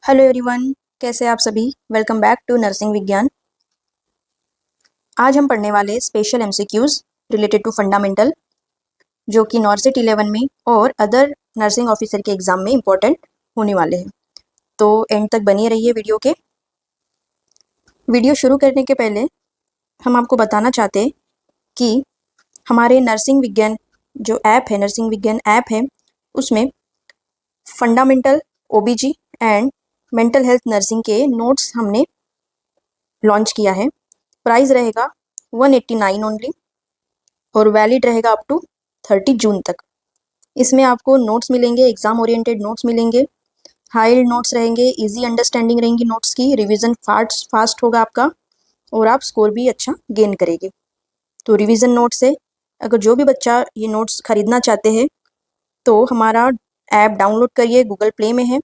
Hello everyone, कैसे आप सभी। वेलकम बैक टू नर्सिंग विज्ञान। आज हम पढ़ने वाले special MCQs related to fundamental, जो कि नॉर्सिट 11 में और अदर नर्सिंग ऑफिसर के एग्जाम में इम्पोर्टेंट होने वाले हैं। तो एंड तक बनी रहिए वीडियो के। वीडियो शुरू करने के पहले हम आपको बताना चाहते हैं कि हमारे नर्सिंग विज्ञान जो ऐप है, नर्सिंग विज्ञान ऐप है, उसमें fundamental, ओबीजी and mental health nursing के नोट्स हमने लॉन्च किया है। प्राइस रहेगा 189 ओनली और वैलिड रहेगा अप टू 30 जून तक। इसमें आपको नोट्स मिलेंगे, एग्जाम ओरिएंटेड नोट्स मिलेंगे, हाइल्ड नोट्स रहेंगे, इजी अंडरस्टैंडिंग रहेंगी नोट्स की, रिवीजन फास्ट होगा आपका और आप स्कोर भी अच्छा गेन करेंगे। तो रिवीजन नोट्स है, अगर जो भी बच्चा ये नोट्स खरीदना चाहते हैं तो हमारा ऐप डाउनलोड करिए, गूगल प्ले में है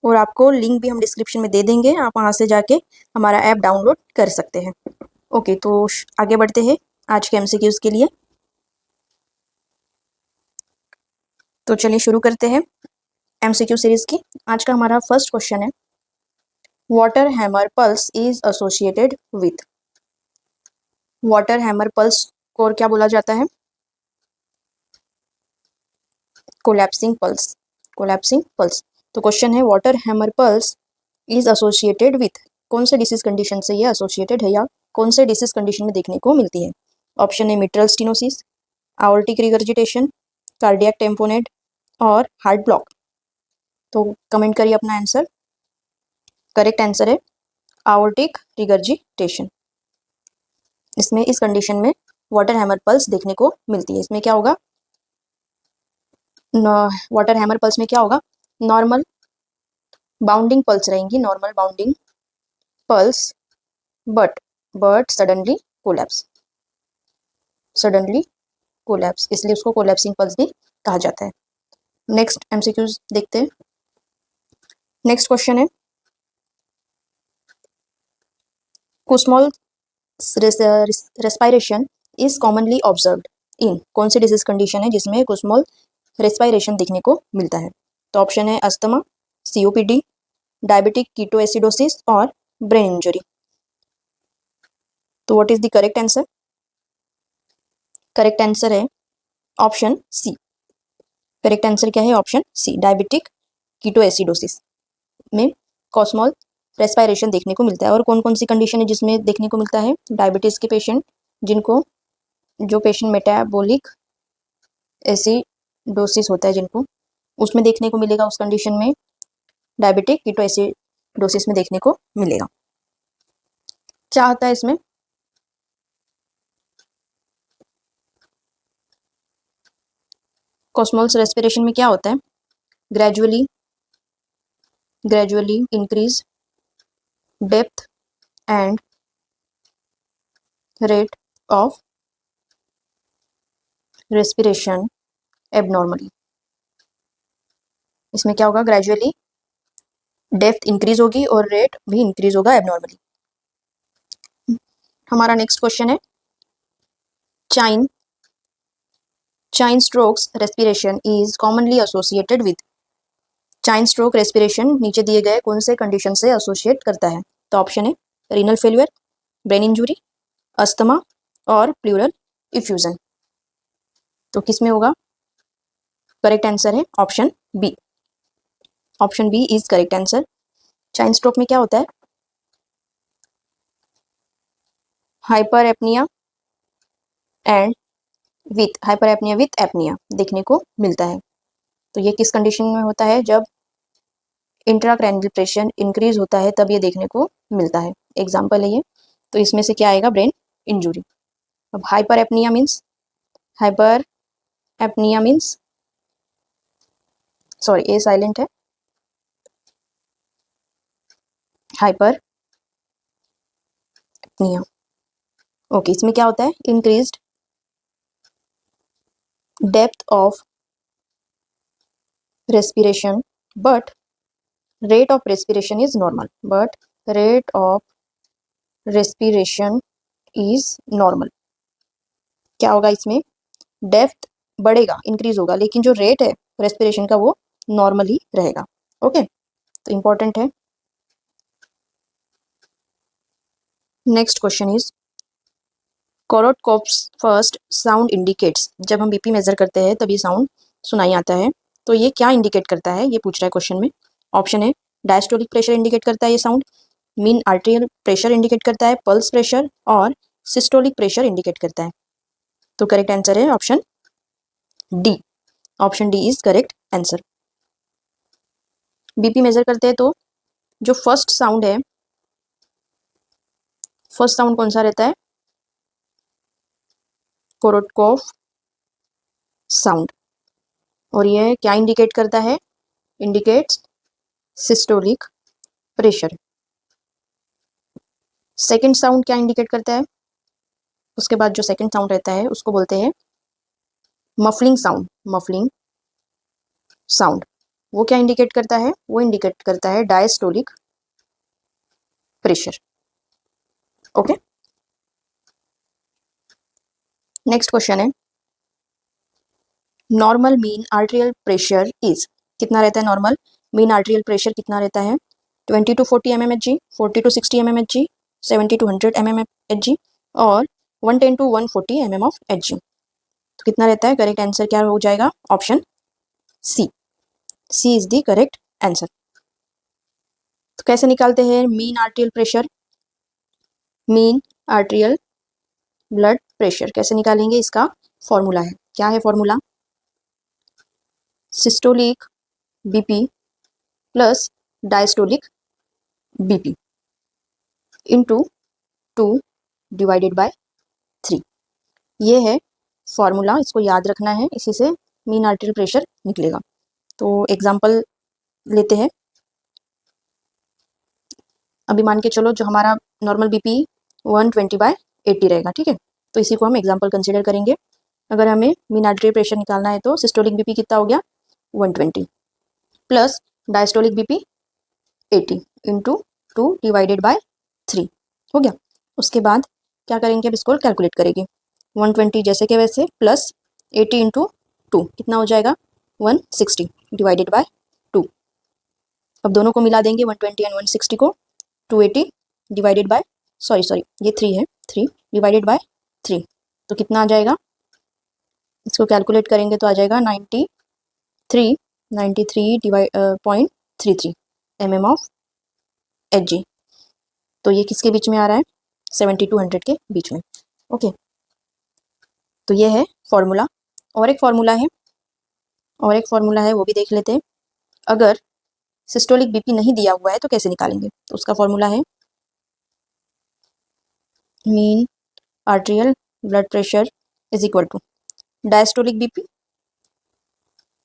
और आपको लिंक भी हम डिस्क्रिप्शन में दे देंगे, आप वहाँ से जाके हमारा ऐप डाउनलोड कर सकते हैं। ओके, तो आगे बढ़ते हैं आज के एमसीक्यूज के लिए। तो चलिए शुरू करते हैं एमसीक्यू सीरीज की। आज का हमारा फर्स्ट क्वेश्चन है, water hammer pulse is associated with. Water hammer pulse को और क्या बोला जाता है? Collapsing pulse. Collapsing pulse. तो क्वेश्चन है, water hammer pulse is associated with. कौन से डिसीज कंडीशन से ये एसोसिएटेड है या कौन से डिसीज कंडीशन में देखने को मिलती है? ऑप्शन है mitral stenosis, aortic regurgitation, cardiac tamponade और हार्ट ब्लॉक। तो कमेंट करिए अपना आंसर। करेक्ट आंसर है आवर्टिक रिगर्जिटेशन। इसमें इस कंडीशन में वाटर हैमर पल्स देखने को मिलती है। इसमें क्या होगा? वाटर हैमर पल्स में क्या होगा? नॉर्मल बाउंडिंग पल्स रहेंगी, normal bounding pulse, but suddenly collapse, suddenly collapse, इसलिए उसको कोलैप्सिंग पल्स भी कहा जाता है। नेक्स्ट एमसीक्यूज देखते हैं। नेक्स्ट क्वेश्चन है, Kussmaul respiration is commonly observed in. कौन सी डिजीज कंडीशन है जिसमें कुस्मॉल रेस्पिरेशन देखने को मिलता है? तो ऑप्शन है अस्थमा, सीओपीडी, डायबिटिक कीटोएसिडोसिस और ब्रेन इंजरी। तो what is the correct answer? Correct answer है ऑप्शन सी। करेक्ट आंसर क्या है? ऑप्शन सी, डायबिटिक कीटोएसिडोसिस में कॉस्मॉल रेस्पिरेशन देखने को मिलता है। और कौन कौन सी कंडीशन है जिसमें देखने को मिलता है? डायबिटीज के पेशेंट, जिनको जो पेशेंट मेटाबॉलिक एसिडोसिस होता है जिनको, उसमें देखने को मिलेगा, उस कंडीशन में डायबिटिक कीटोएसिडोसिस में देखने को मिलेगा। क्या होता है इसमें? कॉस्मॉल्स रेस्पिरेशन में क्या होता है? Gradually increase depth and rate of respiration abnormally. इसमें क्या होगा? ग्रेजुअली डेप्थ इंक्रीज होगी और रेट भी इंक्रीज होगा एबनॉर्मली। हमारा नेक्स्ट क्वेश्चन है, Cheyne Stokes respiration is commonly associated with. Cheyne stroke respiration नीचे दिए गए कौन से कंडीशन से एसोसिएट करता है? तो ऑप्शन है renal failure, brain injury, asthma और प्लूरल इफ्यूजन। तो किस में होगा? करेक्ट आंसर है option B. Option B is correct answer. Cheyne stroke में क्या होता है? Hyper apnea and with apnea देखने को मिलता है। तो ये किस कंडीशन में होता है? जब इंट्राक्रैनियल प्रेशर इंक्रीज होता है तब ये देखने को मिलता है। एग्जाम्पल है ये। तो इसमें से क्या आएगा? Brain injury. अब हाइपर एपनिया मीन्स सॉरी, ए साइलेंट है। Hyper apnoea, okay. इसमें क्या होता है? Increased depth of respiration, but rate of respiration is normal. But rate of respiration is normal. क्या होगा इसमें? डेप्थ बढ़ेगा, इंक्रीज होगा, लेकिन जो रेट है रेस्पिरेशन का वो नॉर्मल ही रहेगा। ओके, तो तो इम्पॉर्टेंट है। Next question is Korotkoff's first sound indicates. जब हम बीपी मेजर करते हैं तभी साउंड सुनाई आता है, तो ये क्या इंडिकेट करता है, ये पूछ रहा है क्वेश्चन में। ऑप्शन है डायस्टोलिक प्रेशर इंडिकेट करता है ये sound, mean arterial pressure indicate करता है, पल्स प्रेशर, और सिस्टोलिक प्रेशर इंडिकेट करता है। तो करेक्ट आंसर है option D. Option D is correct answer. BP measure करते हैं तो जो फर्स्ट साउंड है, फर्स्ट साउंड कौन सा रहता है, कोरोटकोफ साउंड। और ये क्या इंडिकेट करता है, indicates systolic pressure. Second sound क्या इंडिकेट करता है, उसके बाद जो सेकंड साउंड रहता है उसको बोलते हैं मफलिंग साउंड। मफलिंग साउंड वो क्या इंडिकेट करता है, वो इंडिकेट करता है diastolic pressure. Okay, next question है normal mean arterial pressure is. कितना रहता है नॉर्मल मीन आर्टेरियल प्रेशर, कितना रहता है 20 to 40 mmHg, 40 to 60 mmHg, 70 to 100 mmHg और 110 to 140 mm of Hg। तो कितना रहता है, करेक्ट आंसर क्या हो जाएगा, option C. C is the correct answer. तो कैसे निकालते हैं mean arterial pressure, mean arterial blood pressure कैसे निकालेंगे, इसका फॉर्मूला है, क्या है formula, systolic BP plus diastolic BP into 2 divided by 3। ये है फॉर्मूला, इसको याद रखना है, इसी से मीन आर्टेरियल प्रेशर निकलेगा। तो एग्जांपल लेते हैं। अभी मान के चलो जो हमारा नॉर्मल बीपी 120/80 रहेगा, ठीक है। तो इसी को हम एग्जांपल कंसीडर करेंगे। अगर हमें मीन आर्टेरियल प्रेशर निकालना है तो सिस्टोलिक बीपी कितना हो गया 120 plus diastolic BP 80 into 2 divided by 3 हो गया। उसके बाद क्या करेंगे, अब इसको कैलकुलेट करेंगे। 120 जैसे के वैसे प्लस 80 इंटू 2 कितना हो जाएगा 160 डिवाइडेड बाय 2। अब दोनों को मिला देंगे 120 एंड 160 को, 280 डिवाइडेड बाय सॉरी ये 3 है, 3 डिवाइडेड बाय 3 तो कितना आ जाएगा, इसको कैलकुलेट करेंगे तो आ जाएगा 93.33 mm ऑफ Hg। तो ये किसके बीच में आ रहा है 70 to 100 के बीच में। ओके, तो ये है फॉर्मूला। और एक फॉर्मूला है, वो भी देख लेते हैं। अगर सिस्टोलिक बीपी नहीं दिया हुआ है तो कैसे निकालेंगे, तो उसका फॉर्मूला है mean arterial blood pressure is equal to diastolic BP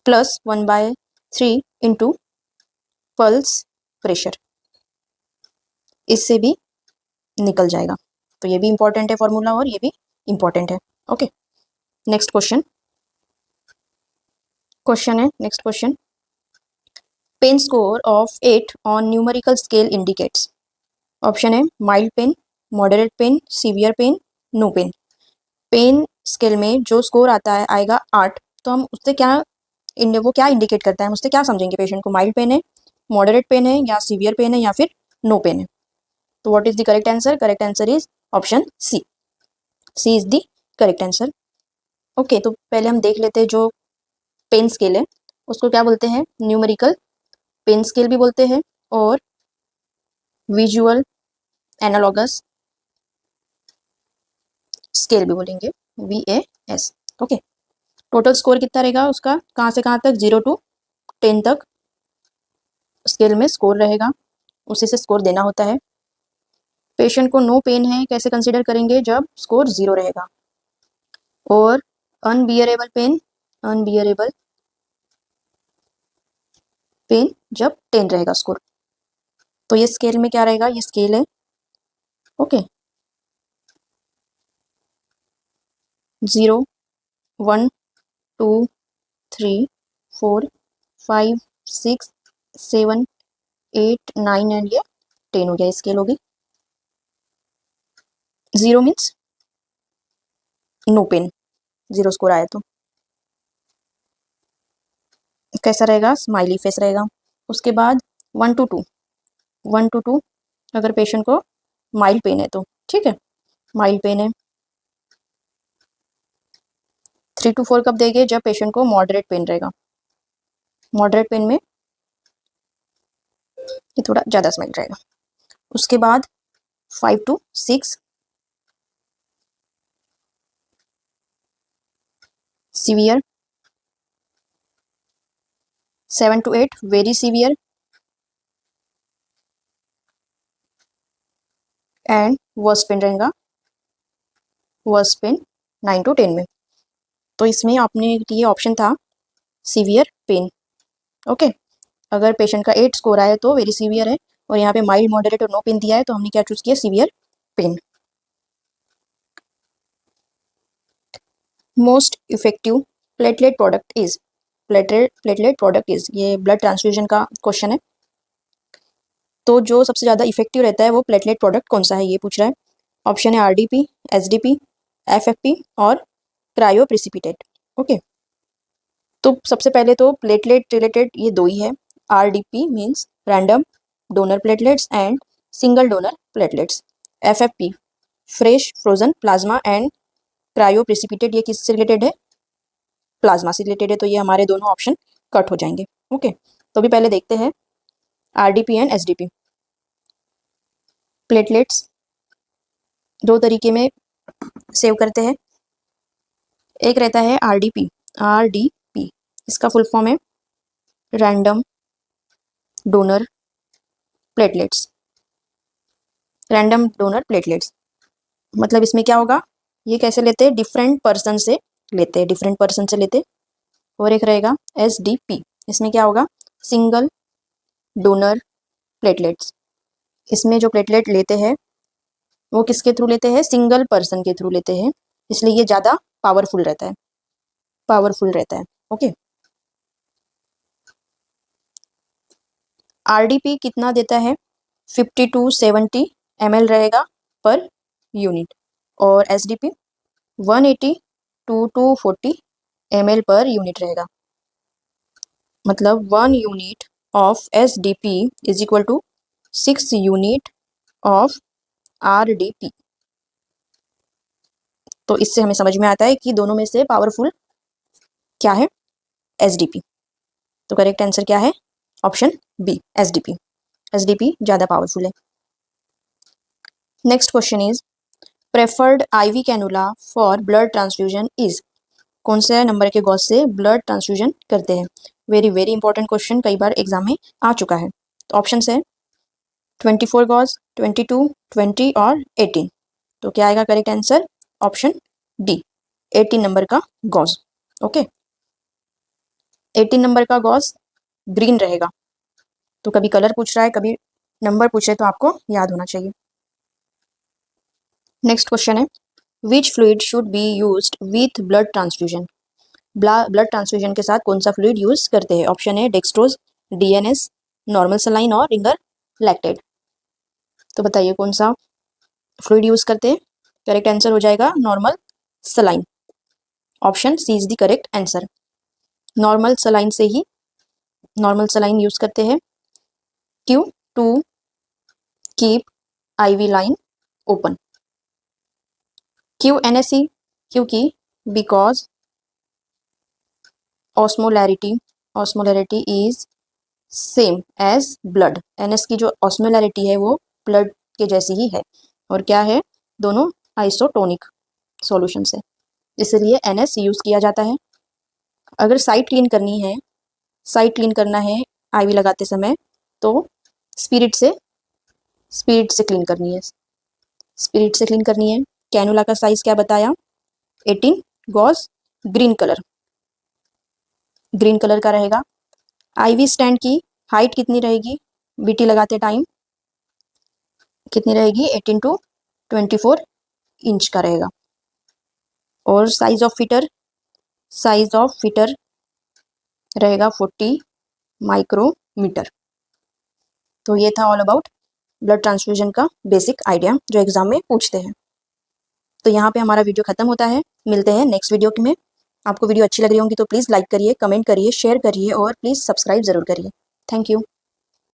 plus 1/3 into pulse pressure. इससे भी निकल जाएगा। तो ये भी इंपॉर्टेंट है फॉर्मूला और ये भी इंपॉर्टेंट है। ओके, नेक्स्ट क्वेश्चन है next question pain score of 8 on numerical scale indicates. Option है mild pain, moderate pain, severe pain, no pain. Pain scale में जो स्कोर आता है आएगा 8, तो हम उससे क्या वो क्या इंडिकेट करता है, हम उससे क्या समझेंगे पेशेंट को, माइल्ड पेन है, मॉडरेट पेन है या सीवियर पेन है या फिर नो पेन है। तो what is the correct answer, correct answer is option C. C is the correct answer. Okay, तो पहले हम देख लेते हैं जो पेन स्केल है उसको क्या बोलते हैं, न्यूमेरिकल पेन स्केल भी बोलते हैं और विजुअल एनालॉगस स्केल भी बोलेंगे, VAS। ओके, टोटल स्कोर कितना रहेगा उसका, कहाँ से कहाँ तक, 0 to 10 तक स्केल में स्कोर रहेगा, उसी से स्कोर देना होता है। पेशेंट को नो पेन है कैसे कंसीडर करेंगे, जब स्कोर 0 रहेगा। और अनबियरेबल पेन जब 10 रहेगा स्कोर। तो ये स्केल में क्या रहेगा, ये स्केल है। ओके, 0 1 2 3 4 5 6 7 8 9 एंड ये 10 हो गया, स्केल होगी। 0 मीन्स नो पेन, 0 स्कोर आया तो कैसा रहेगा, स्माइली फेस रहेगा। उसके बाद 1 to 2 अगर पेशेंट को माइल्ड पेन है तो, ठीक है, माइल्ड पेन है। 3 to 4 कब देंगे? जब पेशेंट को मॉडरेट पेन रहेगा। मॉडरेट पेन में ये थोड़ा ज़्यादा स्मेल रहेगा। उसके बाद 5 to 6 severe, 7 to 8 very severe and worst pain रहेगा, वर्स्ट पेन 9 to 10 में। तो इसमें आपने ये ऑप्शन था सीवियर पेन, ओके। अगर पेशेंट का 8 स्कोर आया तो वेरी सीवियर है, और यहाँ पे माइल्ड, मॉडरेट और नो पेन दिया है, तो हमने क्या चूज़ किया? Severe pain. Most effective platelet product is, platelet product is, ये ब्लड ट्रांसफ्यूजन का क्वेश्चन है। तो जो सबसे ज़्यादा इफेक्टिव रहता है वो प्लेटलेट प्रोडक्ट कौन सा है, ये पूछ रहा है। ऑप्शन है आरडीपी, एसडीपी, एफएफपी और क्रायो प्रिसिपिटेट, ओके। तो सबसे पहले तो प्लेटलेट रिलेटेड ये दो ही है। RDP means random donor platelets and single donor platelets. FFP fresh frozen plasma and cryo precipitate, ये किससे रिलेटेड है? प्लाज्मा से रिलेटेड है। तो ये हमारे दोनों ऑप्शन कट हो जाएंगे, ओके। तो भी पहले देखते हैं आरडीपी एंड एसडीपी। प्लेटलेट्स दो तरीके में सेव करते हैं। एक रहता है आरडीपी, आरडीपी इसका फुल फॉर्म है random donor platelets. Random donor platelets मतलब इसमें क्या होगा? ये कैसे लेते हैं? डिफरेंट पर्सन से लेते हैं, डिफरेंट पर्सन से लेते। और एक रहेगा एसडीपी, इसमें क्या होगा? Single donor platelets. इसमें जो प्लेटलेट लेते हैं वो किसके थ्रू लेते हैं? सिंगल पर्सन के थ्रू लेते हैं, इसलिए ये ज़्यादा पावरफुल रहता है, पावरफुल रहता है, ओके। आरडीपी कितना देता है? 50 to 70 ml रहेगा पर यूनिट, और एसडीपी 180 to 40 ml पर यूनिट रहेगा। मतलब 1 unit of SDP is equal to 6 unit of RDP. तो इससे हमें समझ में आता है कि दोनों में से पावरफुल क्या है? एसडीपी। तो करेक्ट आंसर क्या है? Option B, SDP. एसडीपी ज़्यादा पावरफुल है। Next question is preferred IV cannula for blood transfusion is, कौन से नंबर के गॉज से ब्लड ट्रांसफ्यूजन करते हैं? वेरी वेरी इंपॉर्टेंट क्वेश्चन, कई बार एग्जाम में आ चुका है। तो ऑप्शन है 24 गॉज, 22, 20 और 18। तो क्या आएगा correct answer? Option D, 18 number का गॉज, ओके। 18 नंबर का गॉज ग्रीन रहेगा। तो कभी कलर पूछ रहा है, कभी नंबर पूछ रहे हैं, तो आपको याद होना चाहिए। नेक्स्ट क्वेश्चन है which fluid should be used with blood transfusion, blood transfusion के साथ कौन सा फ्लूइड यूज करते हैं? ऑप्शन है डेक्सट्रोज, डीएनएस, नॉर्मल सलाइन और रिंगर लैक्टेट। तो बताइए कौन सा फ्लूइड यूज करते हैं? करेक्ट आंसर हो जाएगा normal saline. Option C is the correct answer. Normal saline से ही, नॉर्मल सलाइन यूज करते हैं। क्यों? To keep IV line open. क्यों एनएससी? क्योंकि because osmolarity is same as blood. NS की जो ऑस्मोलैरिटी है वो ब्लड के जैसी ही है, और क्या है? दोनों आइसोटोनिक सॉल्यूशन है, इसलिए एनएस यूज किया जाता है। अगर साइट क्लीन करनी है, साइट क्लीन करना है आईवी लगाते समय, तो स्पिरिट से क्लीन करनी है, स्पिरिट से क्लीन करनी है। कैनुला का साइज क्या बताया? 18 गॉज, ग्रीन कलर का रहेगा। आईवी स्टैंड की हाइट कितनी रहेगी बीटी लगाते टाइम? कितनी रहेगी? 18 to 24 इंच का रहेगा। और साइज ऑफ फिटर रहेगा 40 माइक्रोमीटर। तो ये था ऑल अबाउट ब्लड ट्रांसफ्यूजन का बेसिक आइडिया जो एग्जाम में पूछते हैं। तो यहाँ पे हमारा वीडियो खत्म होता है, मिलते हैं नेक्स्ट वीडियो में। आपको वीडियो अच्छी लग रही होगी तो प्लीज़ लाइक करिए, कमेंट करिए, शेयर करिए और प्लीज़ सब्सक्राइब ज़रूर करिए। Thank you.